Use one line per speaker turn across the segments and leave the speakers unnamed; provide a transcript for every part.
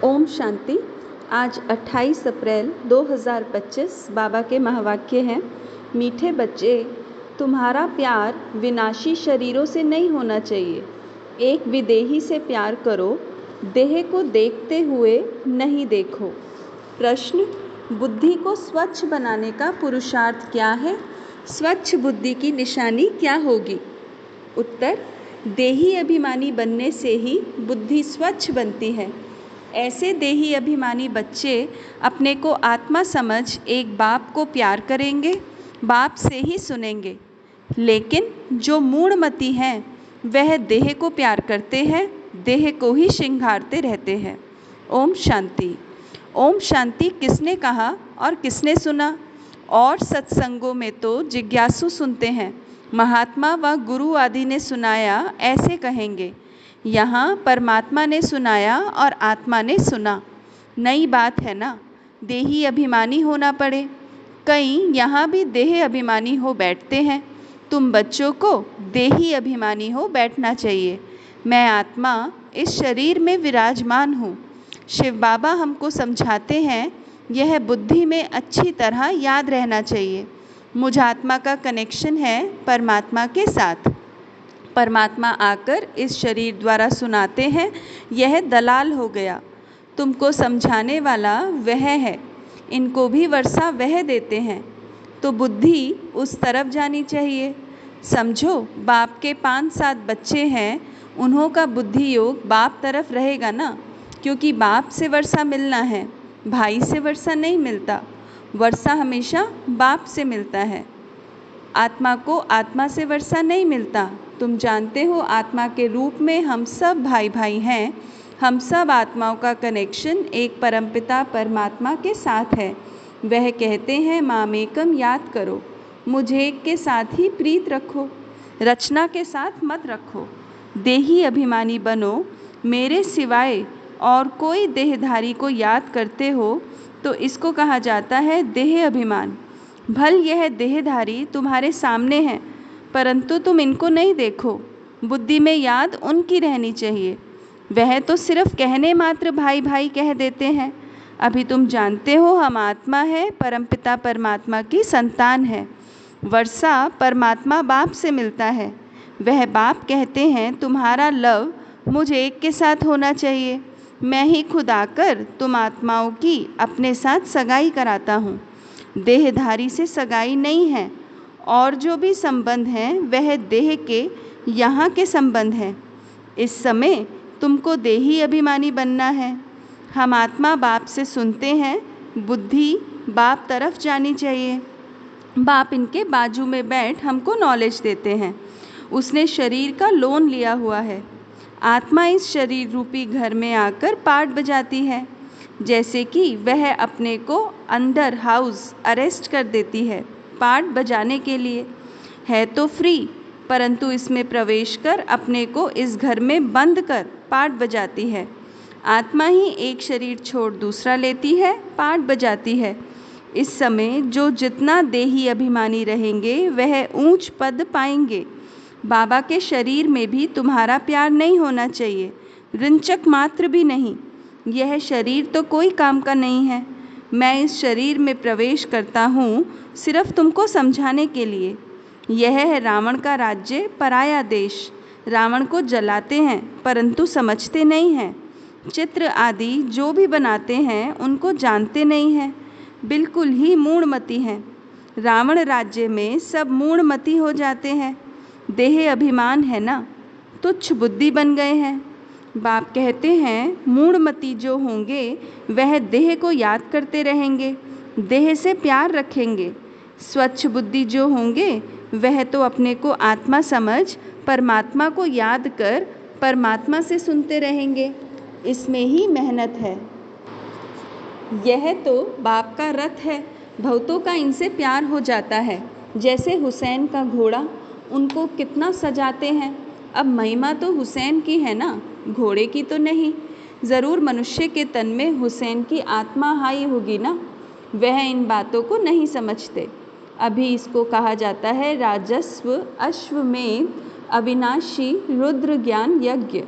ओम शांति। आज 28 अप्रैल 2025 बाबा के महावाक्य हैं। मीठे बच्चे, तुम्हारा प्यार विनाशी शरीरों से नहीं होना चाहिए। एक विदेही से प्यार करो, देह को देखते हुए नहीं देखो। प्रश्न: बुद्धि को स्वच्छ बनाने का पुरुषार्थ क्या है? स्वच्छ बुद्धि की निशानी क्या होगी? उत्तर: देही अभिमानी बनने से ही बुद्धि स्वच्छ बनती है। ऐसे देही अभिमानी बच्चे अपने को आत्मा समझ एक बाप को प्यार करेंगे, बाप से ही सुनेंगे। लेकिन जो मूढ़मती हैं वह देह को प्यार करते हैं, देह को ही श्रृंगारते रहते हैं। ओम शांति। ओम शांति किसने कहा और किसने सुना? और सत्संगों में तो जिज्ञासु सुनते हैं, महात्मा व गुरु आदि ने सुनाया ऐसे कहेंगे। यहाँ परमात्मा ने सुनाया और आत्मा ने सुना। नई बात है ना, देही अभिमानी होना पड़े। कई यहाँ भी देह अभिमानी हो बैठते हैं। तुम बच्चों को देही अभिमानी हो बैठना चाहिए। मैं आत्मा इस शरीर में विराजमान हूँ। शिव बाबा हमको समझाते हैं, यह बुद्धि में अच्छी तरह याद रहना चाहिए। मुझ आत्मा का कनेक्शन है परमात्मा के साथ। परमात्मा आकर इस शरीर द्वारा सुनाते हैं, यह दलाल हो गया। तुमको समझाने वाला वह है, इनको भी वर्षा वह देते हैं, तो बुद्धि उस तरफ जानी चाहिए। समझो, बाप के 5-7 बच्चे हैं, उन्हों का बुद्धि योग बाप तरफ रहेगा ना, क्योंकि बाप से वर्षा मिलना है, भाई से वर्षा नहीं मिलता। वर्षा हमेशा बाप से मिलता है। आत्मा को आत्मा से वर्षा नहीं मिलता। तुम जानते हो, आत्मा के रूप में हम सब भाई भाई हैं। हम सब आत्माओं का कनेक्शन एक परमपिता परमात्मा के साथ है। वह कहते हैं, मामेकम याद करो, मुझे एक के साथ ही प्रीत रखो, रचना के साथ मत रखो। देही अभिमानी बनो, मेरे सिवाय और कोई देहधारी को याद करते हो तो इसको कहा जाता है देह अभिमान। भल यह देहधारी तुम्हारे सामने हैं, परंतु तुम इनको नहीं देखो। बुद्धि में याद उनकी रहनी चाहिए। वह तो सिर्फ कहने मात्र भाई भाई कह देते हैं। अभी तुम जानते हो, हम आत्मा है, परमपिता परमात्मा की संतान है। वर्षा परमात्मा बाप से मिलता है। वह बाप कहते हैं, तुम्हारा लव मुझे एक के साथ होना चाहिए। मैं ही खुद आकर तुम आत्माओं की अपने साथ सगाई कराता हूँ। देहधारी से सगाई नहीं है, और जो भी संबंध हैं वह देह के यहाँ के संबंध हैं। इस समय तुमको देही अभिमानी बनना है। हम आत्मा बाप से सुनते हैं, बुद्धि बाप तरफ जानी चाहिए। बाप इनके बाजू में बैठ हमको नॉलेज देते हैं। उसने शरीर का लोन लिया हुआ है। आत्मा इस शरीर रूपी घर में आकर पार्ट बजाती है, जैसे कि वह अपने को अंदर हाउस अरेस्ट कर देती है पार्ट बजाने के लिए। है तो फ्री, परंतु इसमें प्रवेश कर अपने को इस घर में बंद कर पार्ट बजाती है। आत्मा ही एक शरीर छोड़ दूसरा लेती है, पार्ट बजाती है। इस समय जो जितना देही अभिमानी रहेंगे वह ऊंच पद पाएंगे। बाबा के शरीर में भी तुम्हारा प्यार नहीं होना चाहिए, रिंचक मात्र भी नहीं। यह शरीर तो कोई काम का नहीं है। मैं इस शरीर में प्रवेश करता हूँ सिर्फ तुमको समझाने के लिए। यह है रावण का राज्य, पराया देश। रावण को जलाते हैं परंतु समझते नहीं हैं। चित्र आदि जो भी बनाते हैं उनको जानते नहीं हैं, बिल्कुल ही मूढ़मती हैं। रावण राज्य में सब मूढ़मती हो जाते हैं। देह अभिमान है ना, तुच्छ बुद्धि बन गए हैं। बाप कहते हैं, मूढ़मती जो होंगे वह देह को याद करते रहेंगे, देह से प्यार रखेंगे। स्वच्छ बुद्धि जो होंगे वह तो अपने को आत्मा समझ परमात्मा को याद कर परमात्मा से सुनते रहेंगे। इसमें ही मेहनत है। यह तो बाप का रथ है। भक्तों का इनसे प्यार हो जाता है। जैसे हुसैन का घोड़ा, उनको कितना सजाते हैं। अब महिमा तो हुसैन की है ना, घोड़े की तो नहीं। ज़रूर मनुष्य के तन में हुसैन की आत्मा आई होगी ना। वह इन बातों को नहीं समझते। अभी इसको कहा जाता है राजस्व अश्वमेध अविनाशी रुद्र ज्ञान यज्ञ।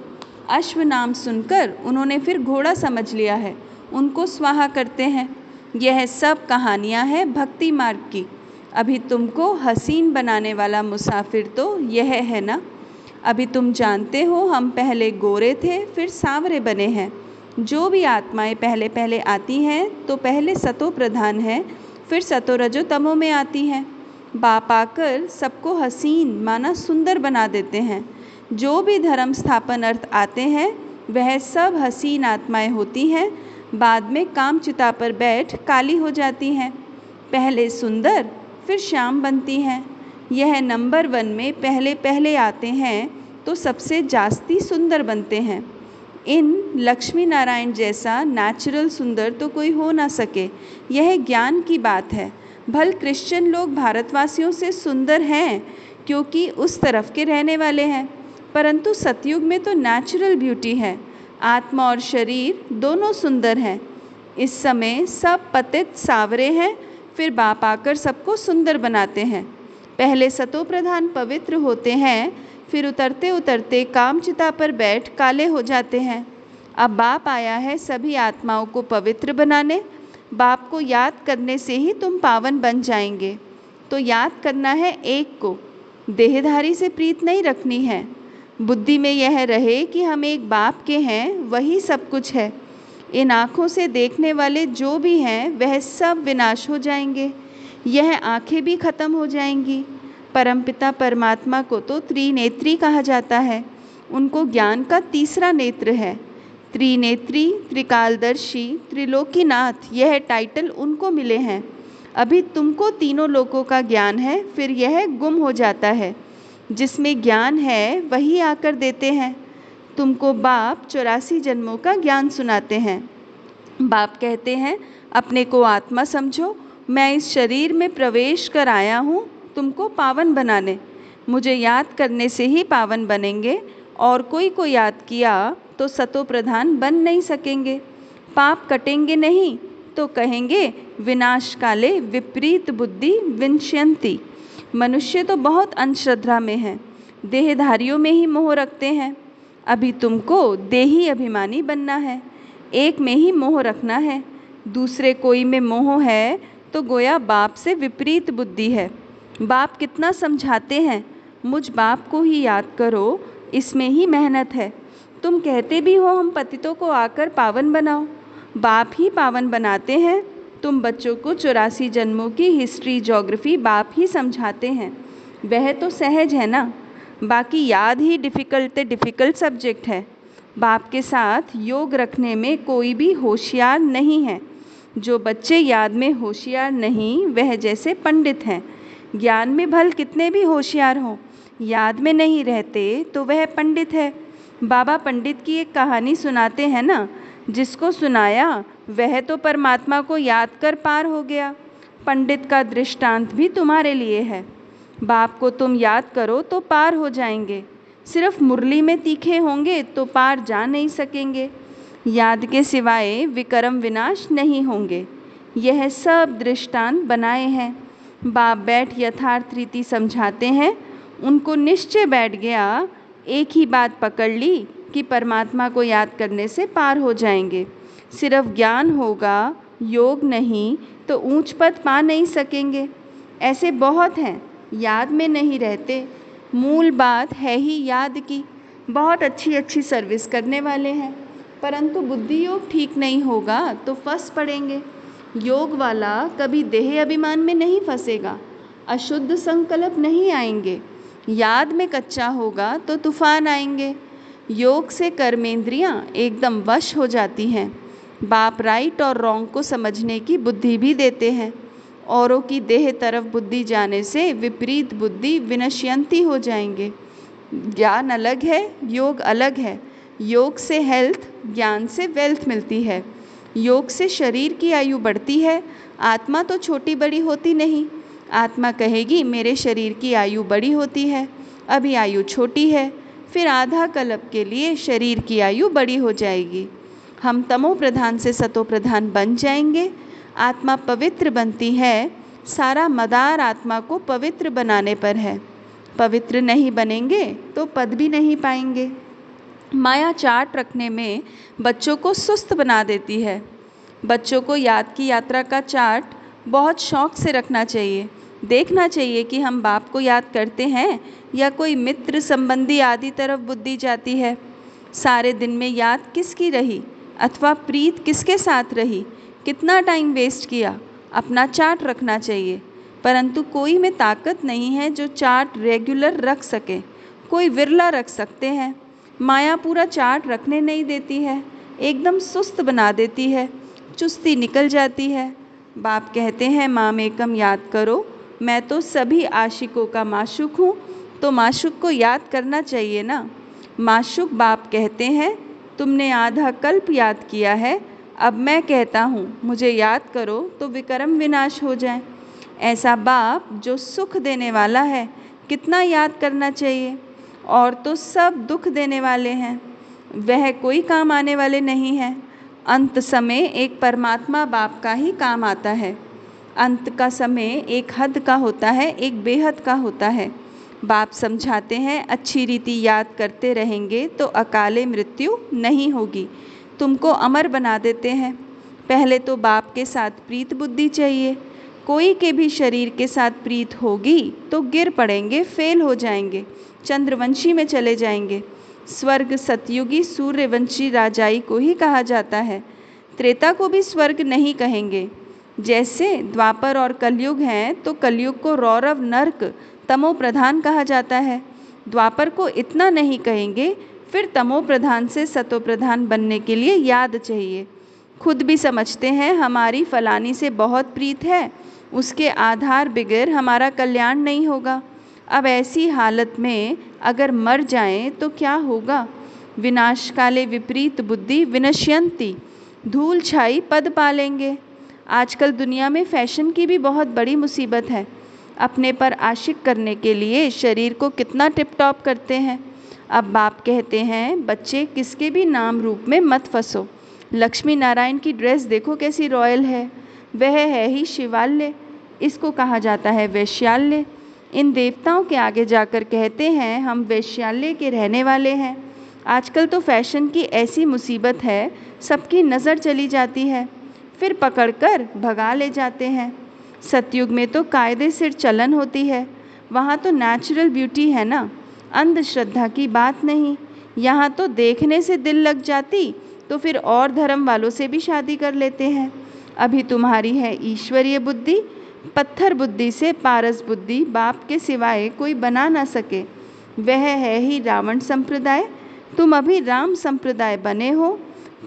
अश्व नाम सुनकर उन्होंने फिर घोड़ा समझ लिया है, उनको स्वाहा करते हैं। यह सब कहानियाँ हैं भक्ति मार्ग की। अभी तुमको हसीन बनाने वाला मुसाफिर तो यह है ना। अभी तुम जानते हो हम पहले गोरे थे, फिर सांवरे बने हैं। जो भी आत्माएं पहले पहले आती हैं तो पहले सतो प्रधान है, फिर सतो रजो तमो में आती हैं। बाप आकर सबको हसीन माना सुंदर बना देते हैं। जो भी धर्म स्थापन अर्थ आते हैं वह सब हसीन आत्माएं होती हैं, बाद में काम चिता पर बैठ काली हो जाती हैं। पहले सुंदर फिर श्याम बनती हैं। यह नंबर 1 में पहले पहले आते हैं तो सबसे जास्ती सुंदर बनते हैं। इन लक्ष्मी नारायण जैसा नेचुरल सुंदर तो कोई हो ना सके, यह ज्ञान की बात है। भल क्रिश्चियन लोग भारतवासियों से सुंदर हैं क्योंकि उस तरफ के रहने वाले हैं, परंतु सतयुग में तो नेचुरल ब्यूटी है। आत्मा और शरीर दोनों सुंदर हैं। इस समय सब पतित सावरे हैं, फिर बाप आकर सबको सुंदर बनाते हैं। पहले सतो प्रधान पवित्र होते हैं, फिर उतरते उतरते कामचिता पर बैठ काले हो जाते हैं। अब बाप आया है सभी आत्माओं को पवित्र बनाने। बाप को याद करने से ही तुम पावन बन जाएंगे। तो याद करना है एक को, देहधारी से प्रीत नहीं रखनी है। बुद्धि में यह रहे कि हम एक बाप के हैं, वही सब कुछ है। इन आँखों से देखने वाले जो भी हैं वह सब विनाश हो जाएंगे। यह आँखें भी खत्म हो जाएंगी। परमपिता परमात्मा को तो त्रिनेत्री कहा जाता है। उनको ज्ञान का तीसरा नेत्र है। त्रिनेत्री, त्रिकालदर्शी, त्रिलोकीनाथ, यह टाइटल उनको मिले हैं। अभी तुमको तीनों लोकों का ज्ञान है, फिर यह गुम हो जाता है। जिसमें ज्ञान है वही आकर देते हैं। तुमको बाप 84 जन्मों का ज्ञान सुनाते हैं। बाप कहते हैं अपने को आत्मा समझो, मैं इस शरीर में प्रवेश कर आया हूँ तुमको पावन बनाने। मुझे याद करने से ही पावन बनेंगे, और कोई को याद किया तो सतो प्रधान बन नहीं सकेंगे। पाप कटेंगे नहीं तो कहेंगे विनाश काले विपरीत बुद्धि विनश्यंती। मनुष्य तो बहुत अंधश्रद्धा में है, देहधारियों में ही मोह रखते हैं। अभी तुमको देही अभिमानी बनना है। एक में ही मोह रखना है, दूसरे कोई में मोह है तो गोया बाप से विपरीत बुद्धि है। बाप कितना समझाते हैं, मुझ बाप को ही याद करो, इसमें ही मेहनत है। तुम कहते भी हो हम पतितों को आकर पावन बनाओ, बाप ही पावन बनाते हैं। तुम बच्चों को 84 जन्मों की हिस्ट्री ज्योग्राफी बाप ही समझाते हैं, वह तो सहज है ना। बाकी याद ही डिफ़िकल्ट सब्जेक्ट है। बाप के साथ योग रखने में कोई भी होशियार नहीं है। जो बच्चे याद में होशियार नहीं वह जैसे पंडित हैं। ज्ञान में भल कितने भी होशियार हों, याद में नहीं रहते तो वह पंडित है। बाबा पंडित की एक कहानी सुनाते हैं ना, जिसको सुनाया वह तो परमात्मा को याद कर पार हो गया। पंडित का दृष्टांत भी तुम्हारे लिए है। बाप को तुम याद करो तो पार हो जाएंगे। सिर्फ मुरली में तीखे होंगे तो पार जा नहीं सकेंगे। याद के सिवाय विक्रम विनाश नहीं होंगे। यह सब दृष्टांत बनाए हैं। बाप बैठ यथार्थ रीति समझाते हैं। उनको निश्चय बैठ गया, एक ही बात पकड़ ली कि परमात्मा को याद करने से पार हो जाएंगे। सिर्फ ज्ञान होगा, योग नहीं तो ऊंच पद पा नहीं सकेंगे। ऐसे बहुत हैं, याद में नहीं रहते। मूल बात है ही याद की। बहुत अच्छी सर्विस करने वाले हैं, परंतु बुद्धि योग ठीक नहीं होगा तो फंस पड़ेंगे। योग वाला कभी देह अभिमान में नहीं फंसेगा, अशुद्ध संकल्प नहीं आएंगे। याद में कच्चा होगा तो तूफान आएंगे। योग से कर्मेंद्रियां एकदम वश हो जाती हैं। बाप राइट और रॉन्ग को समझने की बुद्धि भी देते हैं। औरों की देह तरफ बुद्धि जाने से विपरीत बुद्धि विनश्यंती हो जाएंगे। ज्ञान अलग है, योग अलग है। योग से हेल्थ, ज्ञान से वेल्थ मिलती है। योग से शरीर की आयु बढ़ती है, आत्मा तो छोटी बड़ी होती नहीं। आत्मा कहेगी मेरे शरीर की आयु बड़ी होती है, अभी आयु छोटी है, फिर आधा कल्प के लिए शरीर की आयु बड़ी हो जाएगी। हम तमो प्रधान से सतो प्रधान बन जाएंगे। आत्मा पवित्र बनती है, सारा मदार आत्मा को पवित्र बनाने पर है। पवित्र नहीं बनेंगे तो पद भी नहीं पाएंगे। माया चार्ट रखने में बच्चों को सुस्त बना देती है। बच्चों को याद की यात्रा का चार्ट बहुत शौक से रखना चाहिए। देखना चाहिए कि हम बाप को याद करते हैं या कोई मित्र संबंधी आदि तरफ बुद्धि जाती है। सारे दिन में याद किसकी रही अथवा प्रीत किसके साथ रही, कितना टाइम वेस्ट किया, अपना चार्ट रखना चाहिए। परंतु कोई में ताकत नहीं है जो चार्ट रेगुलर रख सके, कोई विरला रख सकते हैं। माया पूरा चार्ट रखने नहीं देती है, एकदम सुस्त बना देती है, चुस्ती निकल जाती है। बाप कहते हैं माम एकम याद करो, मैं तो सभी आशिकों का माशूक हूँ, तो माशूक को याद करना चाहिए ना। माशूक बाप कहते हैं तुमने आधा कल्प याद किया है, अब मैं कहता हूँ मुझे याद करो तो विकर्म विनाश हो जाए। ऐसा बाप जो सुख देने वाला है कितना याद करना चाहिए, और तो सब दुख देने वाले हैं, वह कोई काम आने वाले नहीं हैं। अंत समय एक परमात्मा बाप का ही काम आता है। अंत का समय एक हद का होता है, एक बेहद का होता है। बाप समझाते हैं अच्छी रीति याद करते रहेंगे तो अकाले मृत्यु नहीं होगी, तुमको अमर बना देते हैं। पहले तो बाप के साथ प्रीत बुद्धि चाहिए। कोई के भी शरीर के साथ प्रीत होगी तो गिर पड़ेंगे, फेल हो जाएंगे, चंद्रवंशी में चले जाएंगे। स्वर्ग सतयुगी सूर्यवंशी राजाई को ही कहा जाता है, त्रेता को भी स्वर्ग नहीं कहेंगे। जैसे द्वापर और कलयुग हैं तो कलयुग को रौरव नर्क तमो प्रधान कहा जाता है। द्वापर को इतना नहीं कहेंगे, फिर तमो प्रधान से सतो प्रधान बनने के लिए याद चाहिए। खुद भी समझते हैं हमारी फलानी से बहुत प्रीत है, उसके आधार बिगैर हमारा कल्याण नहीं होगा। अब ऐसी हालत में अगर मर जाएं तो क्या होगा। विनाश काले विपरीत बुद्धि विनश्यंती, धूल छाई पद पालेंगे। आजकल दुनिया में फैशन की भी बहुत बड़ी मुसीबत है। अपने पर आशिक करने के लिए शरीर को कितना टिप टॉप करते हैं। अब बाप कहते हैं बच्चे किसके भी नाम रूप में मत फंसो। लक्ष्मी नारायण की ड्रेस देखो कैसी रॉयल है, वह है ही शिवालय, इसको कहा जाता है वैश्यालय। इन देवताओं के आगे जाकर कहते हैं हम वैश्यालय के रहने वाले हैं। आजकल तो फैशन की ऐसी मुसीबत है, सबकी नज़र चली जाती है, फिर पकड़कर भगा ले जाते हैं। सतयुग में तो कायदे से चलन होती है, वहाँ तो नेचुरल ब्यूटी है ना, अंधश्रद्धा की बात नहीं। यहाँ तो देखने से दिल लग जाती तो फिर और धर्म वालों से भी शादी कर लेते हैं। अभी तुम्हारी है ईश्वरीय बुद्धि, पत्थर बुद्धि से पारस बुद्धि बाप के सिवाय कोई बना ना सके, वह है ही रावण संप्रदाय। तुम अभी राम संप्रदाय बने हो।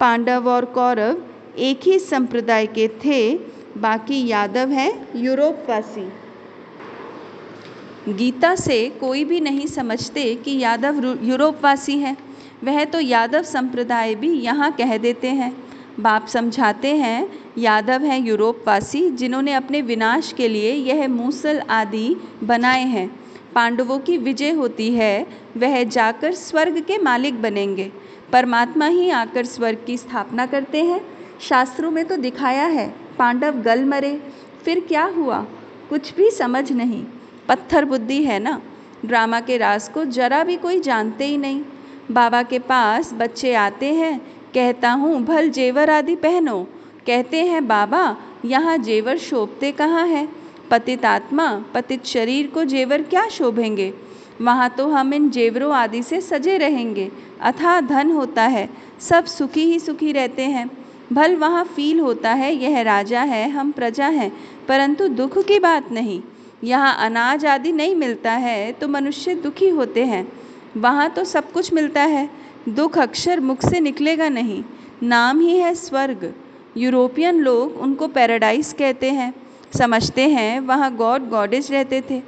पांडव और कौरव एक ही संप्रदाय के थे, बाकी यादव हैं यूरोपवासी। गीता से कोई भी नहीं समझते कि यादव यूरोपवासी हैं, वह तो यादव संप्रदाय भी यहाँ कह देते हैं। बाप समझाते हैं यादव हैं यूरोपवासी जिन्होंने अपने विनाश के लिए यह मूसल आदि बनाए हैं। पांडवों की विजय होती है, वह जाकर स्वर्ग के मालिक बनेंगे। परमात्मा ही आकर स्वर्ग की स्थापना करते हैं। शास्त्रों में तो दिखाया है पांडव गल मरे, फिर क्या हुआ कुछ भी समझ नहीं। पत्थर बुद्धि है ना, ड्रामा के राज को जरा भी कोई जानते ही नहीं। बाबा के पास बच्चे आते हैं, कहता हूँ भल जेवर आदि पहनो, कहते हैं बाबा यहाँ जेवर शोभते कहाँ हैं। पतित आत्मा पतित शरीर को जेवर क्या शोभेंगे, वहाँ तो हम इन जेवरों आदि से सजे रहेंगे। अथाह धन होता है, सब सुखी ही सुखी रहते हैं। भल वहाँ फील होता है यह राजा है हम प्रजा हैं, परंतु दुख की बात नहीं। यहाँ अनाज आदि नहीं मिलता है तो मनुष्य दुखी होते हैं, वहाँ तो सब कुछ मिलता है, दुख अक्षर मुख से निकलेगा नहीं। नाम ही है स्वर्ग। यूरोपियन लोग उनको पैराडाइज कहते हैं, समझते हैं वहाँ गॉड गॉडेज रहते थे,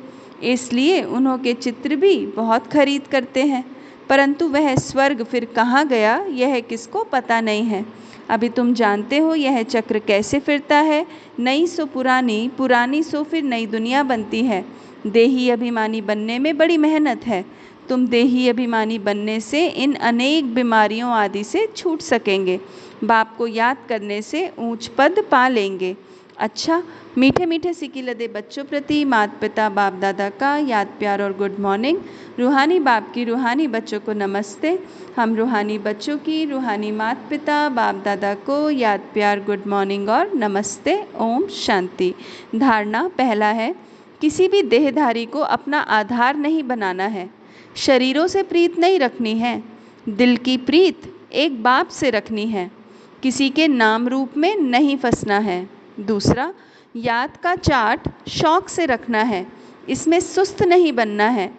इसलिए उन्होंने चित्र भी बहुत खरीद करते हैं। परंतु वह स्वर्ग फिर कहाँ गया यह किसको पता नहीं है। अभी तुम जानते हो यह चक्र कैसे फिरता है, नई सो पुरानी, पुरानी सो फिर नई दुनिया बनती है। देही अभिमानी बनने में बड़ी मेहनत है। तुम देही अभिमानी बनने से इन अनेक बीमारियों आदि से छूट सकेंगे। बाप को याद करने से ऊंच पद पा लेंगे। अच्छा, मीठे मीठे सिकी लदे बच्चों प्रति माता पिता बाप दादा का याद प्यार और गुड मॉर्निंग। रूहानी बाप की रूहानी बच्चों को नमस्ते। हम रूहानी बच्चों की रूहानी माता पिता बाप दादा को याद प्यार गुड मॉर्निंग और नमस्ते। ओम शांति। धारणा पहला है, किसी भी देहधारी को अपना आधार नहीं बनाना है। शरीरों से प्रीत नहीं रखनी है, दिल की प्रीत एक बाप से रखनी है। किसी के नाम रूप में नहीं फंसना है। दूसरा, याद का चार्ट शौक से रखना है, इसमें सुस्त नहीं बनना है।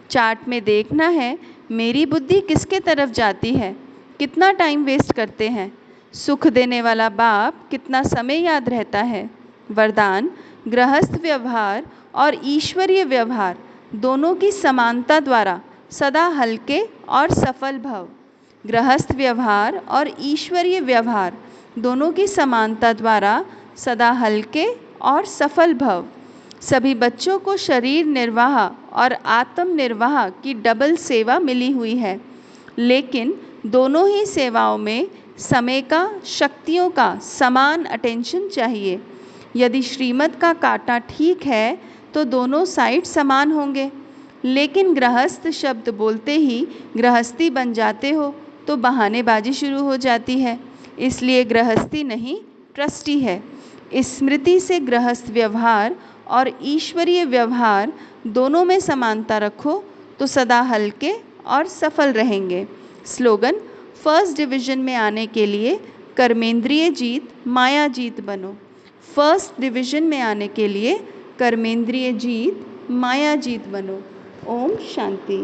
चार्ट में देखना है मेरी बुद्धि किसके तरफ जाती है, कितना टाइम वेस्ट करते हैं। सुख देने वाला बाप कितना समय याद रहता है। वरदान, गृहस्थ व्यवहार और ईश्वरीय व्यवहार दोनों की समानता द्वारा सदा हल्के और सफल भव। गृहस्थ व्यवहार और ईश्वरीय व्यवहार दोनों की समानता द्वारा सदा हल्के और सफल भव। सभी बच्चों को शरीर निर्वाह और आत्म निर्वाह की डबल सेवा मिली हुई है, लेकिन दोनों ही सेवाओं में समय का, शक्तियों का समान अटेंशन चाहिए। यदि श्रीमत का काटा ठीक है तो दोनों साइड समान होंगे, लेकिन गृहस्थ शब्द बोलते ही गृहस्थी बन जाते हो तो बहानेबाजी शुरू हो जाती है। इसलिए गृहस्थी नहीं, ट्रस्टी है। स्मृति से गृहस्थ व्यवहार और ईश्वरीय व्यवहार दोनों में समानता रखो तो सदा हल्के और सफल रहेंगे। स्लोगन, फर्स्ट डिवीजन में आने के लिए कर्मेंद्रिय जीत माया जीत बनो। फर्स्ट डिवीजन में आने के लिए कर्मेंद्रिय जीत माया जीत बनो। ओम शांति।